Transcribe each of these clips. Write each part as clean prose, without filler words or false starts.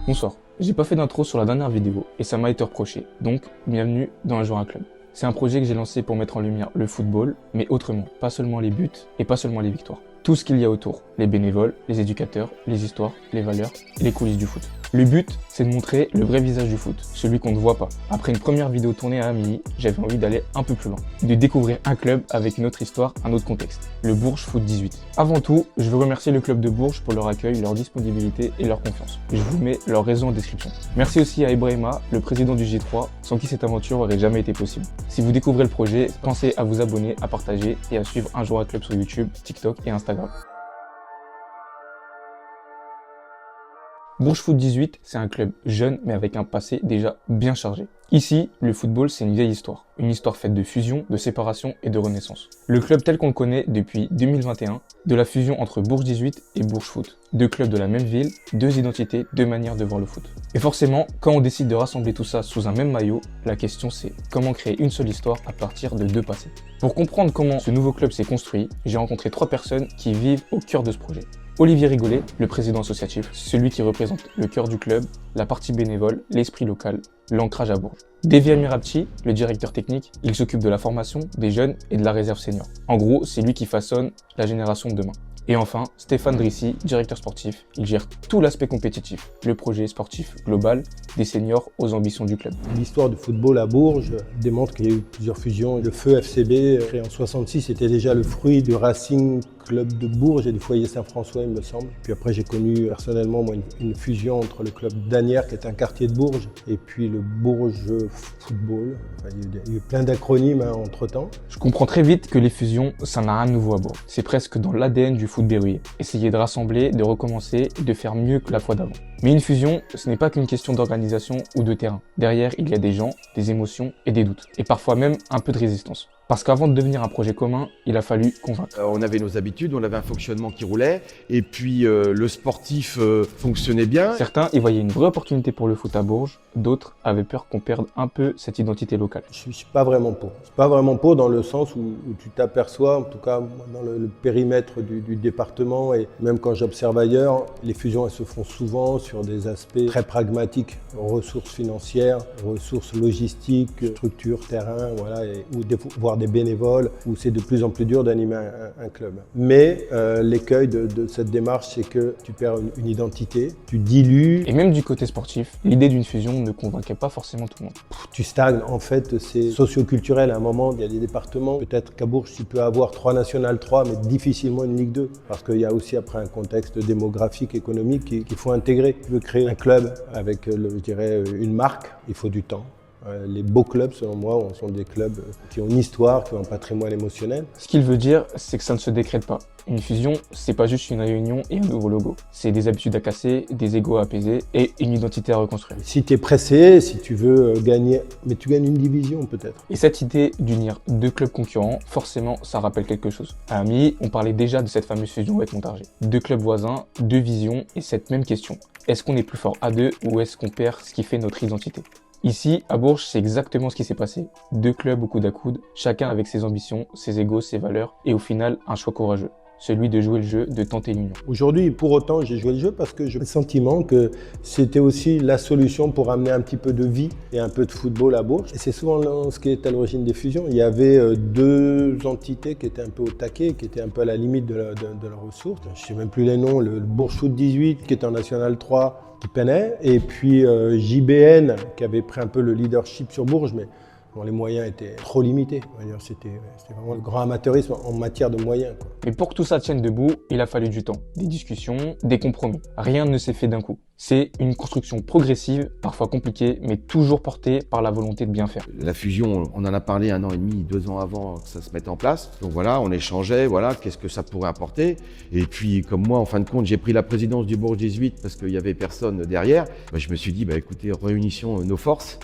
Bonsoir, j'ai pas fait d'intro sur la dernière vidéo et ça m'a été reproché, donc bienvenue dans Un jour un club. C'est un projet que j'ai lancé pour mettre en lumière le football, mais autrement, pas seulement les buts et pas seulement les victoires. Tout ce qu'il y a autour, les bénévoles, les éducateurs, les histoires, les valeurs et les coulisses du foot. Le but, c'est de montrer le vrai visage du foot, celui qu'on ne voit pas. Après une première vidéo tournée à Amilly, j'avais envie d'aller un peu plus loin, de découvrir un club avec une autre histoire, un autre contexte, le Bourges Foot 18. Avant tout, je veux remercier le club de Bourges pour leur accueil, leur disponibilité et leur confiance. Je vous mets leur réseau en description. Merci aussi à Ibrahima, le président du J3, sans qui cette aventure aurait jamais été possible. Si vous découvrez le projet, pensez à vous abonner, à partager et à suivre Un jour un club sur YouTube, TikTok et Instagram. Bourges Foot 18, c'est un club jeune mais avec un passé déjà bien chargé. Ici, le football, c'est une vieille histoire. Une histoire faite de fusion, de séparation et de renaissance. Le club tel qu'on le connaît depuis 2021, de la fusion entre Bourges 18 et Bourges Foot. Deux clubs de la même ville, deux identités, deux manières de voir le foot. Et forcément, quand on décide de rassembler tout ça sous un même maillot, la question c'est comment créer une seule histoire à partir de deux passés. Pour comprendre comment ce nouveau club s'est construit, j'ai rencontré trois personnes qui vivent au cœur de ce projet. Olivier Rigolet, le président associatif, celui qui représente le cœur du club, la partie bénévole, l'esprit local, l'ancrage à Bourges. Devi Amirabchi, le directeur technique, il s'occupe de la formation, des jeunes et de la réserve senior. En gros, c'est lui qui façonne la génération de demain. Et enfin, Stéphane Drissi, directeur sportif, il gère tout l'aspect compétitif, le projet sportif global, des seniors aux ambitions du club. L'histoire du football à Bourges démontre qu'il y a eu plusieurs fusions. Le Feu FCB, créé en 66, était déjà le fruit du Racing Club de Bourges et du Foyer Saint-François, il me semble. Puis après, j'ai connu personnellement moi, une fusion entre le club d'Anières, qui est un quartier de Bourges, et puis le Bourges Football. Enfin, il y a eu plein d'acronymes entre-temps. Je comprends très vite que les fusions, ça n'a rien de nouveau à Bourges. C'est presque dans l'ADN du foot berruyer. Essayer de rassembler, de recommencer et de faire mieux que la fois d'avant. Mais une fusion, ce n'est pas qu'une question d'organisation ou de terrain. Derrière, il y a des gens, des émotions et des doutes. Et parfois même un peu de résistance. Parce qu'avant de devenir un projet commun, il a fallu convaincre. On avait nos habitudes, on avait un fonctionnement qui roulait, et puis le sportif fonctionnait bien. Certains y voyaient une vraie opportunité pour le foot à Bourges, d'autres avaient peur qu'on perde un peu cette identité locale. Je suis pas vraiment pour. Je suis pas vraiment pour dans le sens où tu t'aperçois, en tout cas dans le périmètre du département, et même quand j'observe ailleurs, les fusions elles se font souvent sur des aspects très pragmatiques, ressources financières, ressources logistiques, structures, terrain, voilà, voire des bénévoles, où c'est de plus en plus dur d'animer un club. Mais l'écueil de cette démarche, c'est que tu perds une identité, tu dilues. Et même du côté sportif, l'idée d'une fusion ne convainquait pas forcément tout le monde. Tu stagnes, en fait, c'est socio-culturel. À un moment, il y a des départements, peut-être qu'à Bourges, tu peux avoir 3 National 3, mais difficilement une Ligue 2. Parce qu'il y a aussi après un contexte démographique, économique qu'il faut intégrer. Tu veux créer un club avec, je dirais, une marque, il faut du temps. Les beaux clubs, selon moi, sont des clubs qui ont une histoire, qui ont un patrimoine émotionnel. Ce qu'il veut dire, c'est que ça ne se décrète pas. Une fusion, c'est pas juste une réunion et un nouveau logo. C'est des habitudes à casser, des égos à apaiser et une identité à reconstruire. Si tu es pressé, si tu veux gagner, mais tu gagnes une division peut-être. Et cette idée d'unir deux clubs concurrents, forcément, ça rappelle quelque chose. À Amilly, on parlait déjà de cette fameuse fusion avec Montargis. Deux clubs voisins, deux visions et cette même question. Est-ce qu'on est plus fort à deux ou est-ce qu'on perd ce qui fait notre identité ? Ici, à Bourges, c'est exactement ce qui s'est passé. Deux clubs au coude à coude, chacun avec ses ambitions, ses égos, ses valeurs, et au final, un choix courageux. Celui de jouer le jeu, de tenter l'union. Aujourd'hui, pour autant, j'ai joué le jeu parce que j'ai le sentiment que c'était aussi la solution pour amener un petit peu de vie et un peu de football à Bourges. Et c'est souvent ce qui est à l'origine des fusions. Il y avait deux entités qui étaient un peu au taquet, qui étaient un peu à la limite de leurs ressources. Je ne sais même plus les noms. Le Bourges Foot 18, qui est en National 3, qui peinait, et puis JBN, qui avait pris un peu le leadership sur Bourges, mais bon, les moyens étaient trop limités. C'était vraiment le grand amateurisme en matière de moyens, quoi. Mais pour que tout ça tienne debout, il a fallu du temps, des discussions, des compromis. Rien ne s'est fait d'un coup. C'est une construction progressive, parfois compliquée, mais toujours portée par la volonté de bien faire. La fusion, on en a parlé 1 an et demi, 2 ans avant que ça se mette en place. Donc voilà, on échangeait, voilà, qu'est-ce que ça pourrait apporter. Et puis, comme moi, en fin de compte, j'ai pris la présidence du Bourges 18 parce qu'il n'y avait personne derrière. Je me suis dit, écoutez, réunissons nos forces.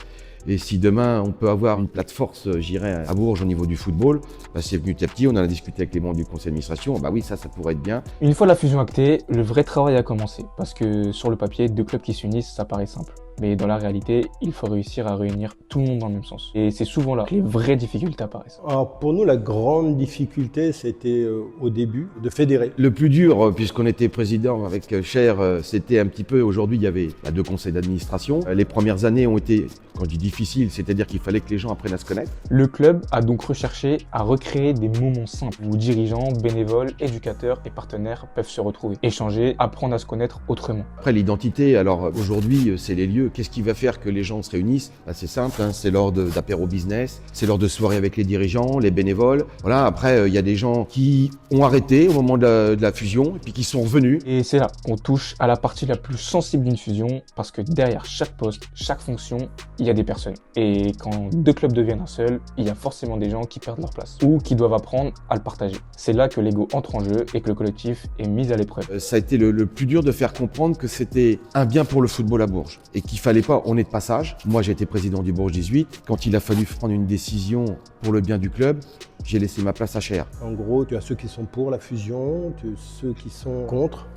Et si demain, on peut avoir une plateforme, j'irai à Bourges au niveau du football, c'est venu petit à petit, on en a discuté avec les membres du conseil d'administration, oui, ça pourrait être bien. Une fois la fusion actée, le vrai travail a commencé, parce que sur le papier, deux clubs qui s'unissent, ça paraît simple. Mais dans la réalité, il faut réussir à réunir tout le monde dans le même sens. Et c'est souvent là que les vraies difficultés apparaissent. Alors pour nous, la grande difficulté, c'était au début de fédérer. Le plus dur, puisqu'on était président avec Cher, c'était un petit peu, aujourd'hui il y avait 2 conseils d'administration. Les premières années ont été, quand je dis difficiles, c'est-à-dire qu'il fallait que les gens apprennent à se connaître. Le club a donc recherché à recréer des moments simples où dirigeants, bénévoles, éducateurs et partenaires peuvent se retrouver, échanger, apprendre à se connaître autrement. Après l'identité, alors aujourd'hui c'est les lieux. Qu'est-ce qui va faire que les gens se réunissent? C'est simple, c'est lors d'apéro business, c'est lors de soirées avec les dirigeants, les bénévoles. Voilà. Après il y a des gens qui ont arrêté au moment de la fusion et puis qui sont revenus. Et c'est là qu'on touche à la partie la plus sensible d'une fusion, parce que derrière chaque poste, chaque fonction, il y a des personnes. Et quand 2 clubs deviennent un seul, il y a forcément des gens qui perdent leur place ou qui doivent apprendre à le partager. C'est là que l'ego entre en jeu et que le collectif est mis à l'épreuve. Ça a été le plus dur de faire comprendre que c'était un bien pour le football à Bourges et qu'il fallait pas, on est de passage. Moi j'ai été président du Bourges 18. Quand il a fallu prendre une décision pour le bien du club, j'ai laissé ma place à Cher. En gros, tu as ceux qui sont pour la fusion, tu as ceux qui sont contre.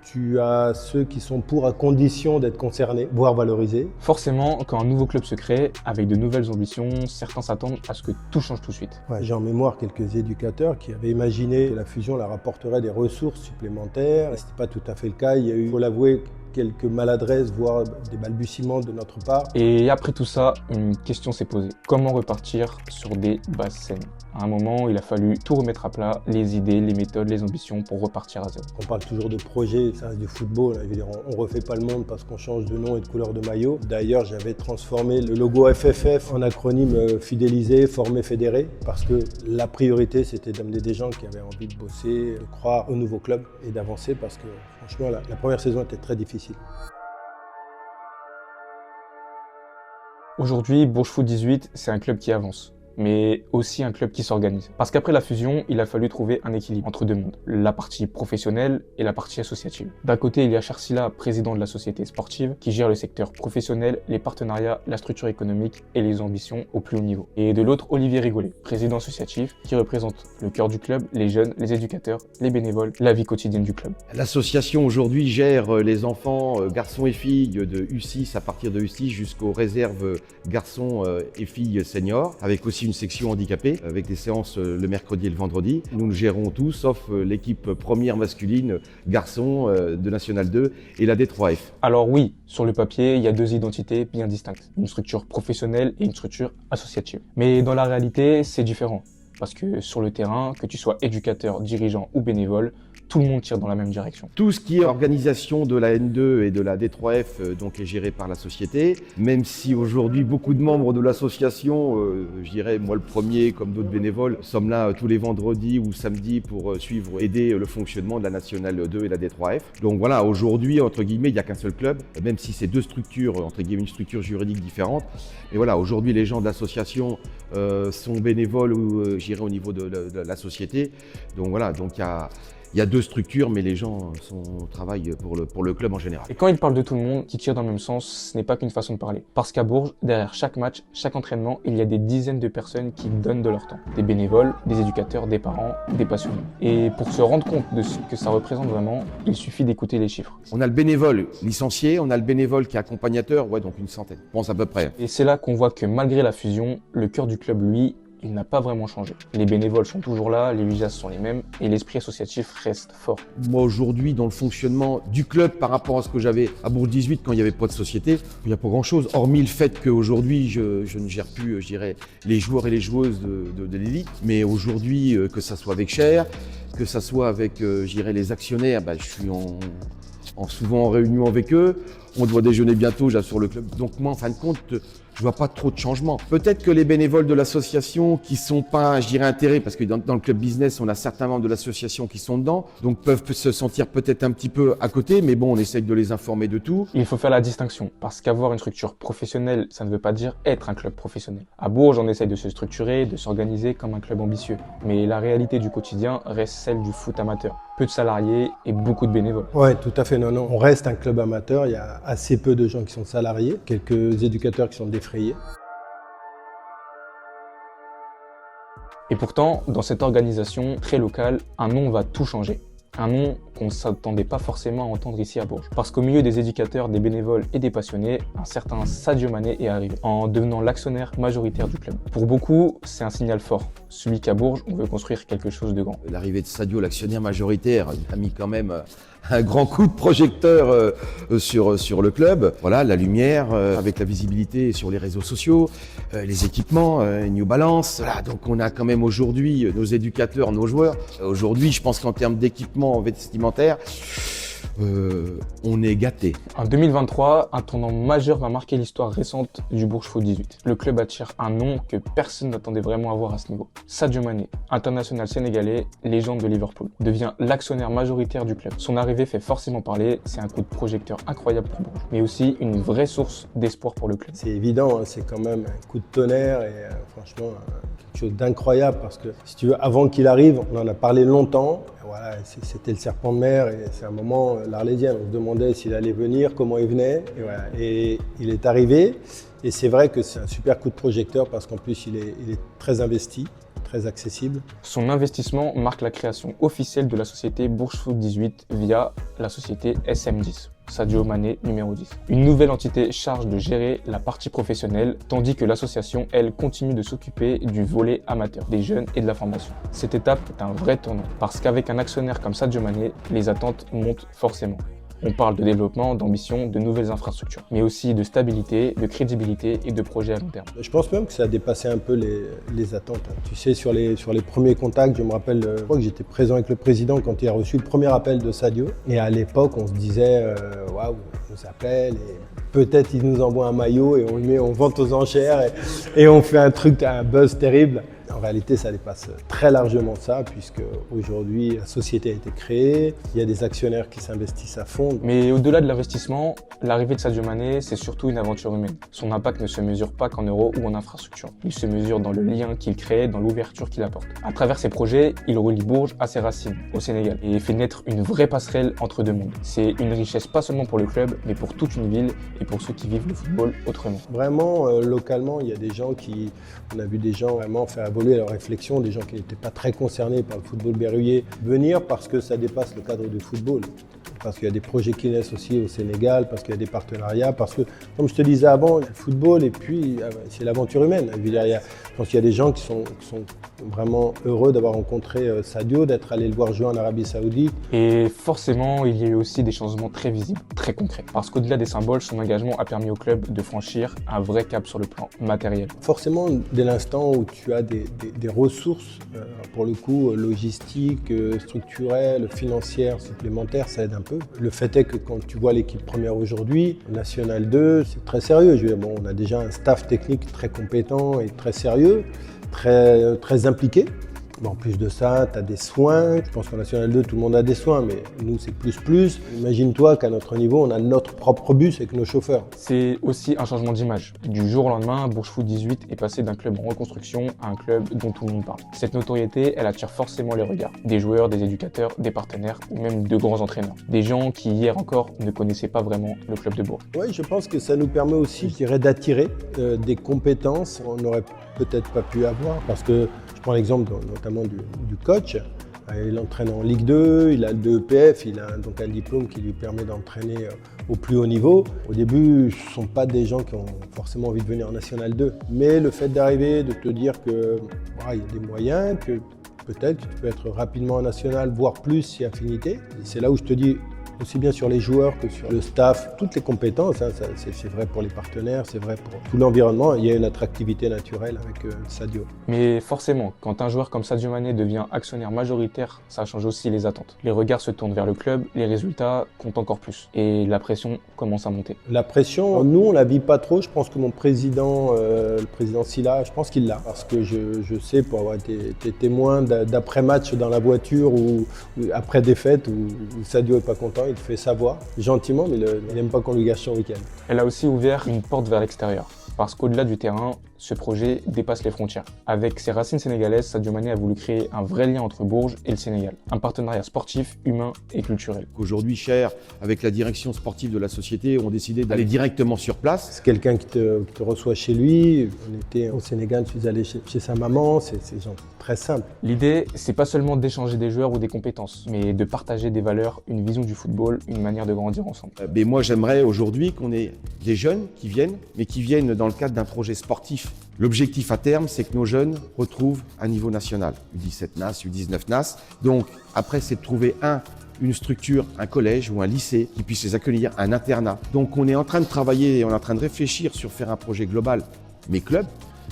Tu as ceux qui sont pour à condition d'être concernés, voire valorisés. Forcément, quand un nouveau club se crée, avec de nouvelles ambitions, certains s'attendent à ce que tout change tout de suite. Ouais, j'ai en mémoire quelques éducateurs qui avaient imaginé que la fusion leur apporterait des ressources supplémentaires. Ce n'était pas tout à fait le cas. Il y a eu, il faut l'avouer, quelques maladresses, voire des balbutiements de notre part. Et après tout ça, une question s'est posée. Comment repartir sur des bases saines? À un moment, il a fallu tout remettre à plat, les idées, les méthodes, les ambitions pour repartir à zéro. On parle toujours de projet, ça reste du football. Je veux dire, on refait pas le monde parce qu'on change de nom et de couleur de maillot. D'ailleurs, j'avais transformé le logo FFF en acronyme fidélisé, formé, fédéré, parce que la priorité, c'était d'amener des gens qui avaient envie de bosser, de croire au nouveau club et d'avancer, parce que franchement, la première saison était très difficile. Aujourd'hui, Bourges Foot 18, c'est un club qui avance, mais aussi un club qui s'organise. Parce qu'après la fusion, il a fallu trouver un équilibre entre 2 mondes, la partie professionnelle et la partie associative. D'un côté, il y a Charsila, président de la société sportive, qui gère le secteur professionnel, les partenariats, la structure économique et les ambitions au plus haut niveau. Et de l'autre, Olivier Rigolet, président associatif, qui représente le cœur du club, les jeunes, les éducateurs, les bénévoles, la vie quotidienne du club. L'association aujourd'hui gère les enfants, garçons et filles de U6 à partir de U6 jusqu'aux réserves garçons et filles seniors, avec aussi une section handicapée avec des séances le mercredi et le vendredi. Nous gérons tout sauf l'équipe première masculine garçon de National 2 et la D3F. Alors oui, sur le papier, il y a 2 identités bien distinctes, une structure professionnelle et une structure associative. Mais dans la réalité, c'est différent, parce que sur le terrain, que tu sois éducateur, dirigeant ou bénévole, tout le monde tire dans la même direction. Tout ce qui est organisation de la N2 et de la D3F donc est géré par la société, même si aujourd'hui beaucoup de membres de l'association, je dirais moi le premier comme d'autres bénévoles, sommes là tous les vendredis ou samedis pour suivre, aider le fonctionnement de la Nationale 2 et la D3F. Donc voilà, aujourd'hui entre guillemets il n'y a qu'un seul club, même si c'est 2 structures, entre guillemets une structure juridique différente. Mais voilà, aujourd'hui les gens de l'association sont bénévoles ou je dirais au niveau de la société. Donc voilà, donc il y a 2 structures, mais les gens travaillent pour le club en général. Et quand il parle de tout le monde qui tire dans le même sens, ce n'est pas qu'une façon de parler. Parce qu'à Bourges, derrière chaque match, chaque entraînement, il y a des dizaines de personnes qui donnent de leur temps. Des bénévoles, des éducateurs, des parents, des passionnés. Et pour se rendre compte de ce que ça représente vraiment, il suffit d'écouter les chiffres. On a le bénévole licencié, on a le bénévole qui est accompagnateur, ouais, donc une centaine, je pense à peu près. Et c'est là qu'on voit que malgré la fusion, le cœur du club, lui, il n'a pas vraiment changé. Les bénévoles sont toujours là, les usages sont les mêmes et l'esprit associatif reste fort. Moi aujourd'hui, dans le fonctionnement du club par rapport à ce que j'avais à Bourges 18 quand il n'y avait pas de société, il n'y a pas grand chose, hormis le fait qu'aujourd'hui je ne gère plus, je dirais, les joueurs et les joueuses de l'élite. Mais aujourd'hui, que ça soit avec Cher, que ça soit avec, je dirais, les actionnaires, je suis souvent en réunion avec eux. On doit déjeuner bientôt, j'assure le club. Donc moi, en fin de compte, je vois pas trop de changements. Peut-être que les bénévoles de l'association qui sont pas, je dirais, intégrés, parce que dans le club business, on a certains membres de l'association qui sont dedans, donc peuvent se sentir peut-être un petit peu à côté, mais bon, on essaye de les informer de tout. Il faut faire la distinction, parce qu'avoir une structure professionnelle, ça ne veut pas dire être un club professionnel. À Bourges, on essaye de se structurer, de s'organiser comme un club ambitieux. Mais la réalité du quotidien reste celle du foot amateur. Peu de salariés et beaucoup de bénévoles. Ouais, tout à fait. Non. On reste un club amateur. Il y a assez peu de gens qui sont salariés, quelques éducateurs qui sont défrayés. Et pourtant, dans cette organisation très locale, un nom va tout changer. Un nom qu'on ne s'attendait pas forcément à entendre ici à Bourges. Parce qu'au milieu des éducateurs, des bénévoles et des passionnés, un certain Sadio Mané est arrivé, en devenant l'actionnaire majoritaire du club. Pour beaucoup, c'est un signal fort. Celui qu'à Bourges, on veut construire quelque chose de grand. L'arrivée de Sadio, l'actionnaire majoritaire, a mis quand même un grand coup de projecteur sur le club. Voilà, la lumière, avec la visibilité sur les réseaux sociaux, les équipements, New Balance. Voilà, donc on a quand même aujourd'hui nos éducateurs, nos joueurs. Aujourd'hui, je pense qu'en termes d'équipement vestimentaire, on est gâté. En 2023, un tournant majeur va marquer l'histoire récente du Bourges Foot 18. Le club attire un nom que personne n'attendait vraiment à voir à ce niveau. Sadio Mané, international sénégalais, légende de Liverpool, devient l'actionnaire majoritaire du club. Son arrivée fait forcément parler, c'est un coup de projecteur incroyable pour Bourges, mais aussi une vraie source d'espoir pour le club. C'est évident, hein, c'est quand même un coup de tonnerre et franchement quelque chose d'incroyable parce que si tu veux, avant qu'il arrive, on en a parlé longtemps. Voilà, c'était le serpent de mer et c'est un moment l'Arlésienne. On se demandait s'il allait venir, comment il venait. Et, voilà. Et il est arrivé. Et c'est vrai que c'est un super coup de projecteur parce qu'en plus, il est très investi, très accessible. Son investissement marque la création officielle de la société Bourges Foot 18 via la société SM10. Sadio Mané numéro 10. Une nouvelle entité charge de gérer la partie professionnelle, tandis que l'association, elle, continue de s'occuper du volet amateur, des jeunes et de la formation. Cette étape est un vrai tournant, parce qu'avec un actionnaire comme Sadio Mané, les attentes montent forcément. On parle de développement, d'ambition, de nouvelles infrastructures, mais aussi de stabilité, de crédibilité et de projets à long terme. Je pense même que ça a dépassé un peu les attentes. Tu sais, sur les premiers contacts, je me rappelle, je crois que j'étais présent avec le président quand il a reçu le premier appel de Sadio. Et à l'époque, on se disait, waouh, il nous appelle et peut-être il nous envoie un maillot et on le met en vente aux enchères et on fait un truc, un buzz terrible. En réalité, ça dépasse très largement ça, puisque aujourd'hui, la société a été créée, il y a des actionnaires qui s'investissent à fond. Mais au-delà de l'investissement, l'arrivée de Sadio Mané, c'est surtout une aventure humaine. Son impact ne se mesure pas qu'en euros ou en infrastructure. Il se mesure dans le lien qu'il crée, dans l'ouverture qu'il apporte. À travers ses projets, il relie Bourges à ses racines, au Sénégal, et fait naître une vraie passerelle entre deux mondes. C'est une richesse pas seulement pour le club, mais pour toute une ville et pour ceux qui vivent le football autrement. Vraiment, localement, il y a des gens on a vu des gens vraiment faire évoluer leur réflexion, des gens qui n'étaient pas très concernés par le football berruyer, venir parce que ça dépasse le cadre du football. Parce qu'il y a des projets qui naissent aussi au Sénégal, parce qu'il y a des partenariats, parce que, comme je te disais avant, le football et puis c'est l'aventure humaine. Je pense qu'il y a des gens qui sont vraiment heureux d'avoir rencontré Sadio, d'être allé le voir jouer en Arabie Saoudite. Et forcément, il y a eu aussi des changements très visibles, très concrets. Parce qu'au-delà des symboles, son engagement a permis au club de franchir un vrai cap sur le plan matériel. Forcément, dès l'instant où tu as des ressources, pour le coup, logistiques, structurelles, financières, supplémentaires, ça aide un peu. Le fait est que quand tu vois l'équipe première aujourd'hui, National 2, c'est très sérieux. Je veux dire, bon, on a déjà un staff technique très compétent et très sérieux, très impliqué. Mais en plus de ça, tu as des soins. Je pense qu'en National 2, tout le monde a des soins, mais nous, c'est plus. Imagine-toi qu'à notre niveau, on a notre propre bus avec nos chauffeurs. C'est aussi un changement d'image. Du jour au lendemain, Bourges Foot 18 est passé d'un club en reconstruction à un club dont tout le monde parle. Cette notoriété, elle attire forcément les regards. Des joueurs, des éducateurs, des partenaires ou même de grands entraîneurs. Des gens qui, hier encore, ne connaissaient pas vraiment le club de Bourges. Oui, je pense que ça nous permet aussi, je dirais, d'attirer des compétences qu'on n'aurait peut-être pas pu avoir. Parce que je prends l'exemple notamment du coach. Il entraîne en Ligue 2, il a le DEPF, il a donc un diplôme qui lui permet d'entraîner au plus haut niveau. Au début, ce ne sont pas des gens qui ont forcément envie de venir en National 2. Mais le fait d'arriver, de te dire que il y a des moyens, que peut-être que tu peux être rapidement en National, voire plus si affinité. Et c'est là où je te dis, aussi bien sur les joueurs que sur le staff, toutes les compétences, hein, c'est vrai pour les partenaires, c'est vrai pour tout l'environnement, il y a une attractivité naturelle avec Sadio. Mais forcément, quand un joueur comme Sadio Mané devient actionnaire majoritaire, ça change aussi les attentes. Les regards se tournent vers le club, les résultats comptent encore plus et la pression commence à monter. La pression, nous on la vit pas trop, je pense que mon président, le président Silla, je pense qu'il l'a, parce que je sais pour avoir été témoin d'après-match dans la voiture ou après défaite où Sadio est pas content, il fait savoir gentiment, mais il n'aime pas qu'on lui gâche son week-end. Elle a aussi ouvert une porte vers l'extérieur. Parce qu'au-delà du terrain, ce projet dépasse les frontières. Avec ses racines sénégalaises, Sadio Mané a voulu créer un vrai lien entre Bourges et le Sénégal. Un partenariat sportif, humain et culturel. Aujourd'hui, Cher, avec la direction sportive de la société, ont décidé d'aller directement sur place. C'est quelqu'un qui te reçoit chez lui. On était au Sénégal, je suis allé chez sa maman. C'est genre très simple. L'idée, c'est pas seulement d'échanger des joueurs ou des compétences, mais de partager des valeurs, une vision du football, une manière de grandir ensemble. Mais moi, j'aimerais aujourd'hui qu'on ait des jeunes qui viennent, mais qui viennent dans le cadre d'un projet sportif. L'objectif à terme, c'est que nos jeunes retrouvent un niveau national, U17 NAS, U19 NAS. Donc après, c'est de trouver une structure, un collège ou un lycée qui puisse les accueillir, un internat. Donc on est en train de travailler et on est en train de réfléchir sur faire un projet global, mais club,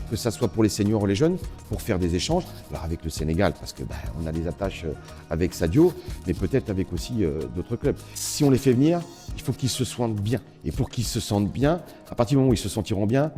que ça soit pour les seniors ou les jeunes, pour faire des échanges. Alors avec le Sénégal, parce que on a des attaches avec Sadio, mais peut-être avec aussi d'autres clubs. Si on les fait venir, il faut qu'ils se sentent bien. Et pour qu'ils se sentent bien, à partir du moment où ils se sentiront bien,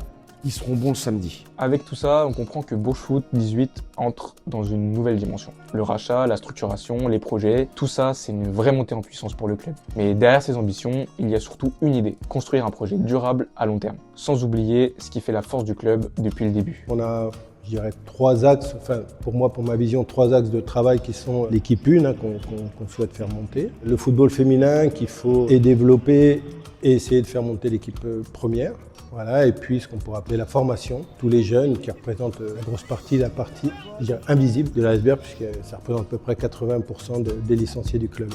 ils seront bons le samedi. Avec tout ça, on comprend que Bourges Foot 18 entre dans une nouvelle dimension. Le rachat, la structuration, les projets, tout ça, c'est une vraie montée en puissance pour le club. Mais derrière ces ambitions, il y a surtout une idée, construire un projet durable à long terme. Sans oublier ce qui fait la force du club depuis le début. On a, je dirais, 3 axes, enfin pour moi, pour ma vision, 3 axes de travail qui sont l'équipe 1 qu'on souhaite faire monter, le football féminin qu'il faut développer et essayer de faire monter l'équipe première. Voilà, et puis ce qu'on pourrait appeler la formation, tous les jeunes qui représentent la grosse partie, la partie je dirais, invisible de l'iceberg, puisque ça représente à peu près 80% des licenciés du club.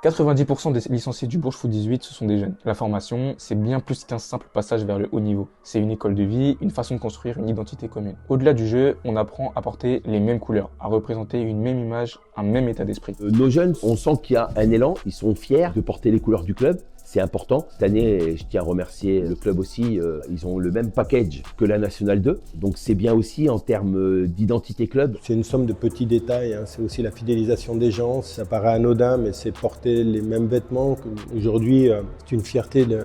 90% des licenciés du Bourges Foot 18, ce sont des jeunes. La formation, c'est bien plus qu'un simple passage vers le haut niveau. C'est une école de vie, une façon de construire une identité commune. Au-delà du jeu, on apprend à porter les mêmes couleurs, à représenter une même image, un même état d'esprit. Nos jeunes, on sent qu'il y a un élan, ils sont fiers de porter les couleurs du club. C'est important. Cette année, je tiens à remercier le club aussi, ils ont le même package que la Nationale 2. Donc c'est bien aussi en termes d'identité club. C'est une somme de petits détails, hein. C'est aussi la fidélisation des gens. Ça paraît anodin, mais c'est porter les mêmes vêtements. Aujourd'hui, c'est une fierté de...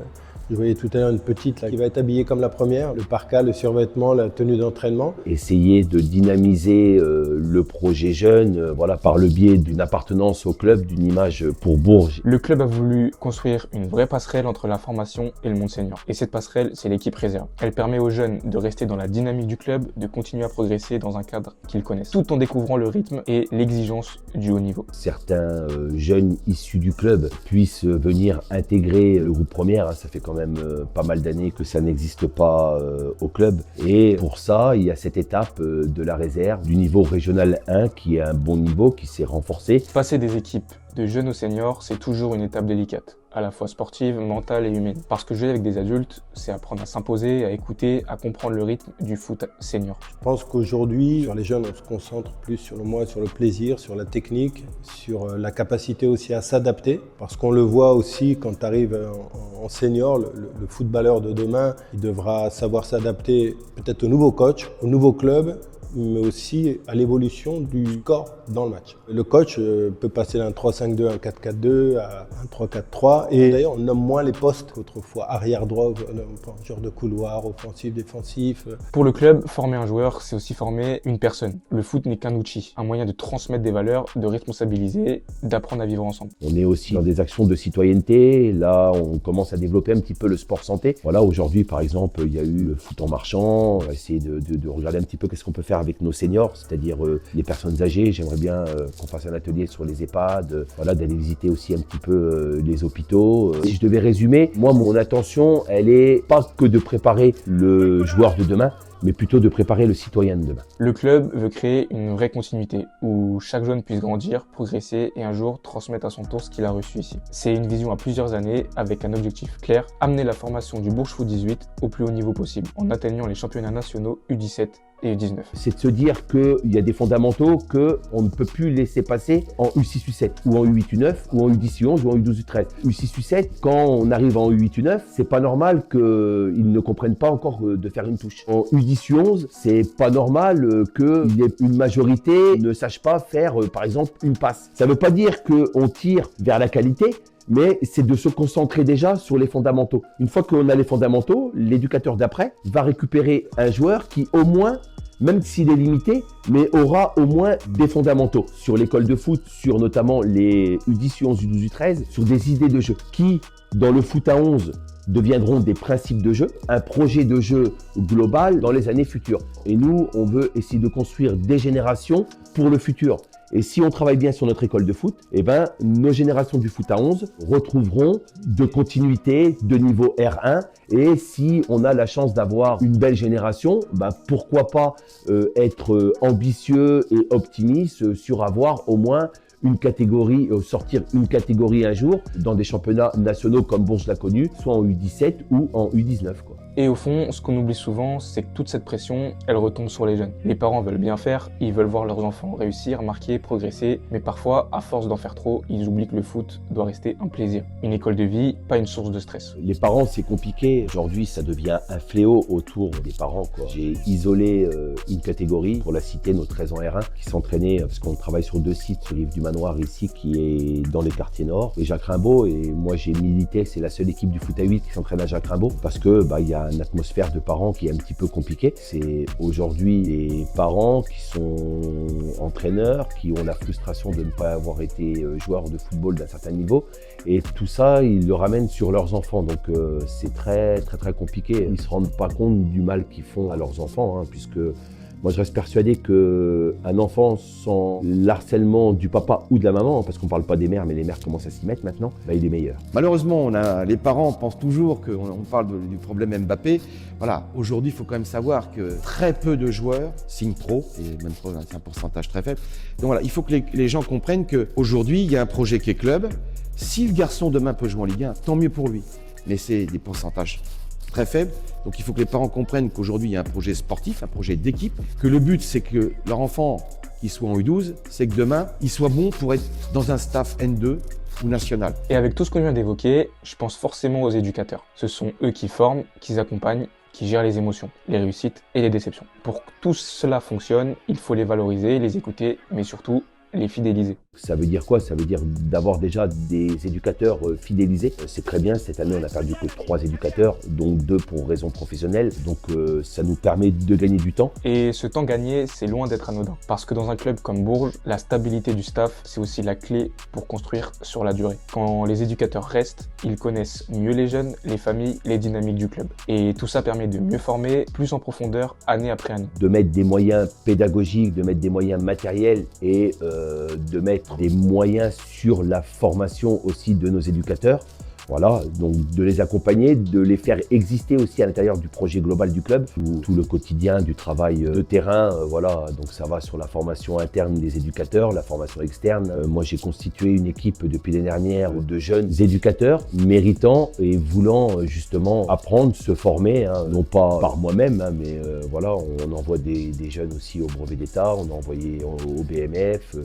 Je voyais tout à l'heure une petite là, qui va être habillée comme la première, le parka, le survêtement, la tenue d'entraînement. Essayer de dynamiser le projet jeune voilà, par le biais d'une appartenance au club, d'une image pour Bourges. Le club a voulu construire une vraie passerelle entre la formation et le monde senior. Et cette passerelle, c'est l'équipe réserve. Elle permet aux jeunes de rester dans la dynamique du club, de continuer à progresser dans un cadre qu'ils connaissent, tout en découvrant le rythme et l'exigence du haut niveau. Certains jeunes issus du club puissent venir intégrer le groupe première, hein, ça fait quand même pas mal d'années que ça n'existe pas au club. Et pour ça, il y a cette étape de la réserve, du niveau régional 1 qui est un bon niveau, qui s'est renforcé. Passer des équipes de jeunes aux seniors, c'est toujours une étape délicate, à la fois sportive, mentale et humaine. Parce que jouer avec des adultes, c'est apprendre à s'imposer, à écouter, à comprendre le rythme du foot senior. Je pense qu'aujourd'hui, sur les jeunes, on se concentre plus sur le plaisir, sur la technique, sur la capacité aussi à s'adapter. Parce qu'on le voit aussi quand tu arrives en senior, le footballeur de demain, il devra savoir s'adapter peut-être au nouveau coach, au nouveau club, mais aussi à l'évolution du score dans le match. Le coach peut passer d'un 3-5-2 à un 4-4-2 à un 3-4-3 et d'ailleurs on nomme moins les postes qu'autrefois, arrière droit, genre de couloir, offensif, défensif. Pour le club, former un joueur, c'est aussi former une personne. Le foot n'est qu'un outil, un moyen de transmettre des valeurs, de responsabiliser, d'apprendre à vivre ensemble. On est aussi dans des actions de citoyenneté, là on commence à développer un petit peu le sport santé. Voilà, aujourd'hui par exemple, il y a eu le foot en marchant, on va essayer de regarder un petit peu qu'est-ce qu'on peut faire avec nos seniors, c'est-à-dire les personnes âgées. J'aimerais bien qu'on fasse un atelier sur les EHPAD, voilà, d'aller visiter aussi un petit peu les hôpitaux. Si je devais résumer, moi mon intention, elle est pas que de préparer le joueur de demain, mais plutôt de préparer le citoyen de demain. Le club veut créer une vraie continuité, où chaque jeune puisse grandir, progresser et un jour transmettre à son tour ce qu'il a reçu ici. C'est une vision à plusieurs années, avec un objectif clair, amener la formation du Bourges Foot 18 au plus haut niveau possible, en atteignant les championnats nationaux U17 et U19. C'est de se dire qu'il y a des fondamentaux qu'on ne peut plus laisser passer en U6, U7, ou en U8, U9, ou en U10, U11, ou en U12, U13. U6, U7, quand on arrive en U8, U9, c'est pas normal qu'ils ne comprennent pas encore de faire une touche. En U10, U11, c'est pas normal qu'il y ait une majorité qui ne sache pas faire, par exemple, une passe. Ça veut pas dire qu'on tire vers la qualité, mais c'est de se concentrer déjà sur les fondamentaux. Une fois qu'on a les fondamentaux, l'éducateur d'après va récupérer un joueur qui au moins même s'il est limité, mais aura au moins des fondamentaux sur l'école de foot, sur notamment les U10, U11, U12, U13, sur des idées de jeu qui, dans le foot à 11, deviendront des principes de jeu, un projet de jeu global dans les années futures. Et nous, on veut essayer de construire des générations pour le futur. Et si on travaille bien sur notre école de foot, eh ben, nos générations du foot à 11 retrouveront de continuité de niveau R1. Et si on a la chance d'avoir une belle génération, ben, pourquoi pas être ambitieux et optimiste sur avoir au moins une catégorie, sortir une catégorie un jour dans des championnats nationaux comme Bourges l'a connu, soit en U17 ou en U19, quoi. Et au fond, ce qu'on oublie souvent, c'est que toute cette pression, elle retombe sur les jeunes. Les parents veulent bien faire, ils veulent voir leurs enfants réussir, marquer, progresser, mais parfois, à force d'en faire trop, ils oublient que le foot doit rester un plaisir, une école de vie, pas une source de stress. Les parents, c'est compliqué. Aujourd'hui, ça devient un fléau autour des parents, quoi. J'ai isolé une catégorie, pour la citer, nos 13 ans R1, qui s'entraînaient, parce qu'on travaille sur 2 sites, sur Rive du Manoir ici, qui est dans les quartiers nord, et Jacques Rimbaud, et moi j'ai milité, c'est la seule équipe du foot à 8 qui s'entraîne à Jacques Rimbaud, parce que il y a une atmosphère de parents qui est un petit peu compliquée. C'est aujourd'hui les parents qui sont entraîneurs, qui ont la frustration de ne pas avoir été joueurs de football d'un certain niveau, et tout ça, ils le ramènent sur leurs enfants, donc c'est très compliqué. Ils se rendent pas compte du mal qu'ils font à leurs enfants, puisque moi, je reste persuadé qu'un enfant sans l'harcèlement du papa ou de la maman, parce qu'on ne parle pas des mères, mais les mères commencent à s'y mettre maintenant, il est meilleur. Malheureusement, les parents pensent toujours qu'on parle du problème Mbappé. Voilà, aujourd'hui, il faut quand même savoir que très peu de joueurs signent pro, et même pro, c'est un pourcentage très faible. Donc voilà, il faut que les gens comprennent qu'aujourd'hui, il y a un projet qui est club. Si le garçon demain peut jouer en Ligue 1, tant mieux pour lui. Mais c'est des pourcentages très faible. Donc il faut que les parents comprennent qu'aujourd'hui il y a un projet sportif, un projet d'équipe, que le but c'est que leur enfant qui soit en U12, c'est que demain il soit bon pour être dans un staff N2 ou national. Et avec tout ce qu'on vient d'évoquer, je pense forcément aux éducateurs. Ce sont eux qui forment, qui accompagnent, qui gèrent les émotions, les réussites et les déceptions. Pour que tout cela fonctionne, il faut les valoriser, les écouter, mais surtout les fidéliser. Ça veut dire quoi? Ça veut dire d'avoir déjà des éducateurs fidélisés. C'est très bien, cette année on a perdu que 3 éducateurs, dont 2 pour raisons professionnelles. Donc ça nous permet de gagner du temps. Et ce temps gagné, c'est loin d'être anodin. Parce que dans un club comme Bourges, la stabilité du staff, c'est aussi la clé pour construire sur la durée. Quand les éducateurs restent, ils connaissent mieux les jeunes, les familles, les dynamiques du club. Et tout ça permet de mieux former, plus en profondeur, année après année. De mettre des moyens pédagogiques, de mettre des moyens matériels et de mettre des moyens sur la formation aussi de nos éducateurs. Voilà, donc de les accompagner, de les faire exister aussi à l'intérieur du projet global du club, tout le quotidien du travail de terrain, voilà, donc ça va sur la formation interne des éducateurs, la formation externe. Moi j'ai constitué une équipe depuis l'année dernière de jeunes éducateurs méritants et voulant justement apprendre, se former, non pas par moi-même, mais voilà, on envoie des jeunes aussi au brevet d'État, on a envoyé au BMF,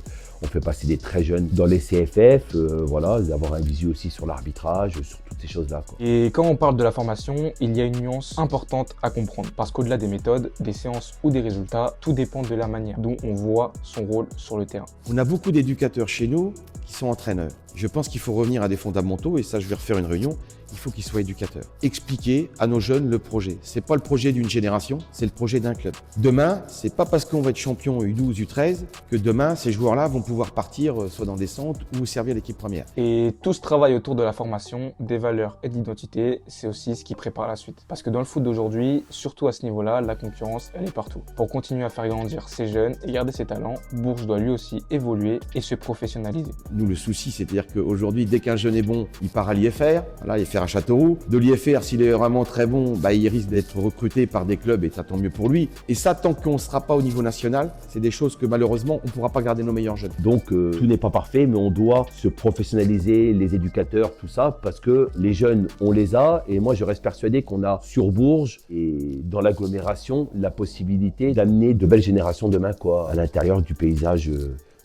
on fait passer des très jeunes dans les CFF, voilà, d'avoir un visu aussi sur l'arbitrage, sur toutes ces choses-là, quoi. Et quand on parle de la formation, il y a une nuance importante à comprendre. Parce qu'au-delà des méthodes, des séances ou des résultats, tout dépend de la manière dont on voit son rôle sur le terrain. On a beaucoup d'éducateurs chez nous qui sont entraîneurs. Je pense qu'il faut revenir à des fondamentaux, et ça je vais refaire une réunion, il faut qu'ils soient éducateurs. Expliquer à nos jeunes le projet. C'est pas le projet d'une génération, c'est le projet d'un club. Demain, c'est pas parce qu'on va être champion U12, U13 que demain ces joueurs-là vont pouvoir partir soit dans des centres ou servir l'équipe première. Et tout ce travail autour de la formation, des valeurs et de l'identité, c'est aussi ce qui prépare la suite. Parce que dans le foot d'aujourd'hui, surtout à ce niveau-là, la concurrence, elle est partout. Pour continuer à faire grandir ces jeunes et garder ses talents, Bourges doit lui aussi évoluer et se professionnaliser. Nous, le souci, c'est-à-dire qu'aujourd'hui, dès qu'un jeune est bon, il part à l'IFR. Là, l'IFR à Châteauroux. De l'IFR, s'il est vraiment très bon, il risque d'être recruté par des clubs et ça tant mieux pour lui. Et ça, tant qu'on ne sera pas au niveau national, c'est des choses que malheureusement, on ne pourra pas garder nos meilleurs jeunes. Donc tout n'est pas parfait, mais on doit se professionnaliser, les éducateurs, tout ça, parce que les jeunes, on les a. Et moi, je reste persuadé qu'on a sur Bourges et dans l'agglomération la possibilité d'amener de belles générations demain, quoi, à l'intérieur du paysage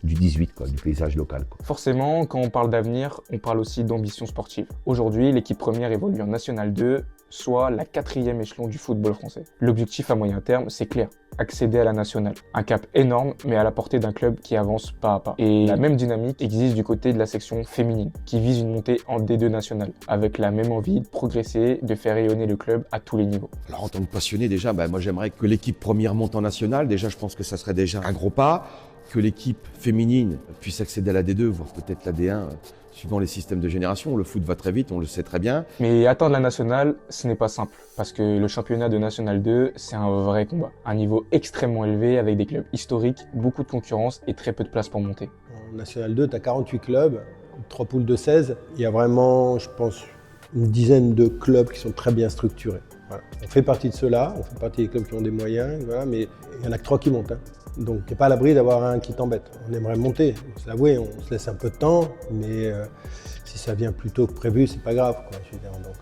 du 18, quoi, du paysage local, quoi. Forcément, quand on parle d'avenir, on parle aussi d'ambition sportive. Aujourd'hui, l'équipe première évolue en National 2 soit la 4e échelon du football français. L'objectif à moyen terme, c'est clair, accéder à la nationale. Un cap énorme, mais à la portée d'un club qui avance pas à pas. Et la même dynamique existe du côté de la section féminine, qui vise une montée en D2 nationale, avec la même envie de progresser, de faire rayonner le club à tous les niveaux. Alors en tant que passionné déjà, moi j'aimerais que l'équipe première monte en nationale. Déjà je pense que ça serait déjà un gros pas. Que l'équipe féminine puisse accéder à la D2, voire peut-être la D1, suivant les systèmes de génération. Le foot va très vite, on le sait très bien. Mais atteindre la nationale, ce n'est pas simple, parce que le championnat de National 2, c'est un vrai combat. Un niveau extrêmement élevé avec des clubs historiques, beaucoup de concurrence et très peu de place pour monter. En National 2, tu as 48 clubs, 3 poules de 16. Il y a vraiment, je pense, une dizaine de clubs qui sont très bien structurés. Voilà. On fait partie de ceux-là, on fait partie des clubs qui ont des moyens, voilà, mais il n'y en a que 3 qui montent. Donc, tu n'es pas à l'abri d'avoir un qui t'embête. On aimerait monter, il faut se l'avouer, on se laisse un peu de temps, mais si ça vient plus tôt que prévu, c'est pas grave, quoi, je veux dire. Donc,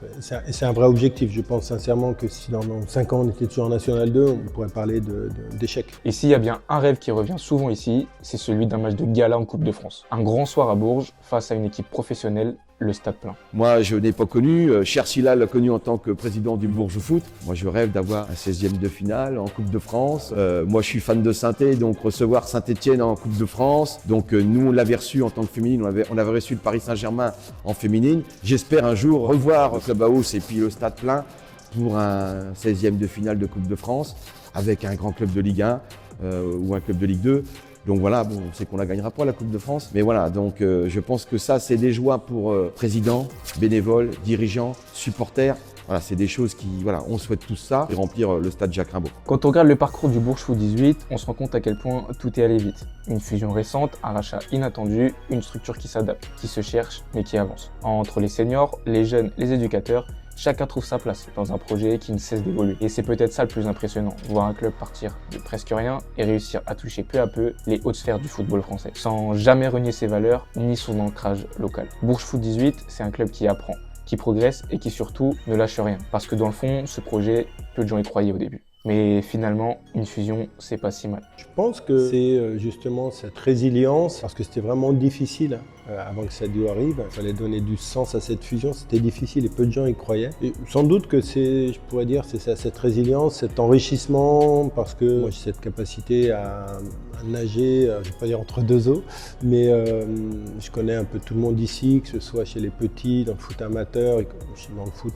c'est un vrai objectif. Je pense sincèrement que si dans 5 ans on était toujours en National 2, on pourrait parler d'échec. Et s'il y a bien un rêve qui revient souvent ici, c'est celui d'un match de gala en Coupe de France. Un grand soir à Bourges, face à une équipe professionnelle, le stade plein. Moi, je n'ai pas connu. Cher Silla l'a connu en tant que président du Bourges Foot. Moi, je rêve d'avoir un 16e de finale en Coupe de France. Moi, je suis fan de Saint-Étienne, donc recevoir Saint-Étienne en Coupe de France. Donc, nous, on l'avait reçu en tant que féminine. On avait reçu le Paris Saint-Germain en féminine. J'espère un jour revoir le Clubhouse et puis le stade plein pour un 16e de finale de Coupe de France avec un grand club de Ligue 1 ou un club de Ligue 2. Donc voilà, bon, on sait qu'on la gagnera pas la Coupe de France, mais voilà, donc je pense que ça, c'est des joies pour présidents, bénévoles, dirigeants, supporters. Voilà, c'est des choses qui, voilà, on souhaite tous ça et remplir le stade Jacques Rimbaud. Quand on regarde le parcours du Bourges Foot 18, on se rend compte à quel point tout est allé vite. Une fusion récente, un rachat inattendu, une structure qui s'adapte, qui se cherche, mais qui avance. Entre les seniors, les jeunes, les éducateurs, chacun trouve sa place dans un projet qui ne cesse d'évoluer. Et c'est peut-être ça le plus impressionnant, voir un club partir de presque rien et réussir à toucher peu à peu les hautes sphères du football français, sans jamais renier ses valeurs ni son ancrage local. Bourges Foot 18, c'est un club qui apprend, qui progresse et qui surtout ne lâche rien. Parce que dans le fond, ce projet, peu de gens y croyaient au début. Mais finalement, une fusion, c'est pas si mal. Je pense que c'est justement cette résilience, parce que c'était vraiment difficile avant que Sadio arrive. Il fallait donner du sens à cette fusion, c'était difficile et peu de gens y croyaient. Et sans doute que c'est, je pourrais dire, c'est cette résilience, cet enrichissement, parce que moi j'ai cette capacité à nager, je ne vais pas dire entre deux eaux, mais je connais un peu tout le monde ici, que ce soit chez les petits, dans le foot amateur, et dans le foot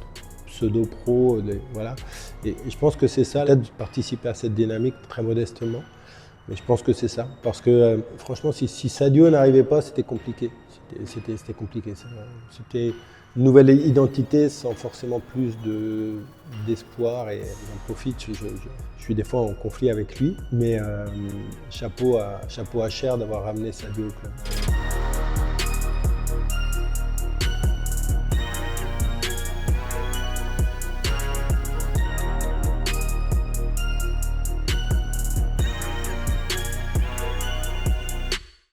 pseudo-pro, voilà. Et je pense que c'est ça, peut-être de participer à cette dynamique très modestement, mais je pense que c'est ça. Parce que franchement, si Sadio n'arrivait pas, c'était compliqué. C'était compliqué. C'était une nouvelle identité sans forcément plus d'espoir et j'en profite. Je suis des fois en conflit avec lui, mais chapeau à Cher d'avoir ramené Sadio au club.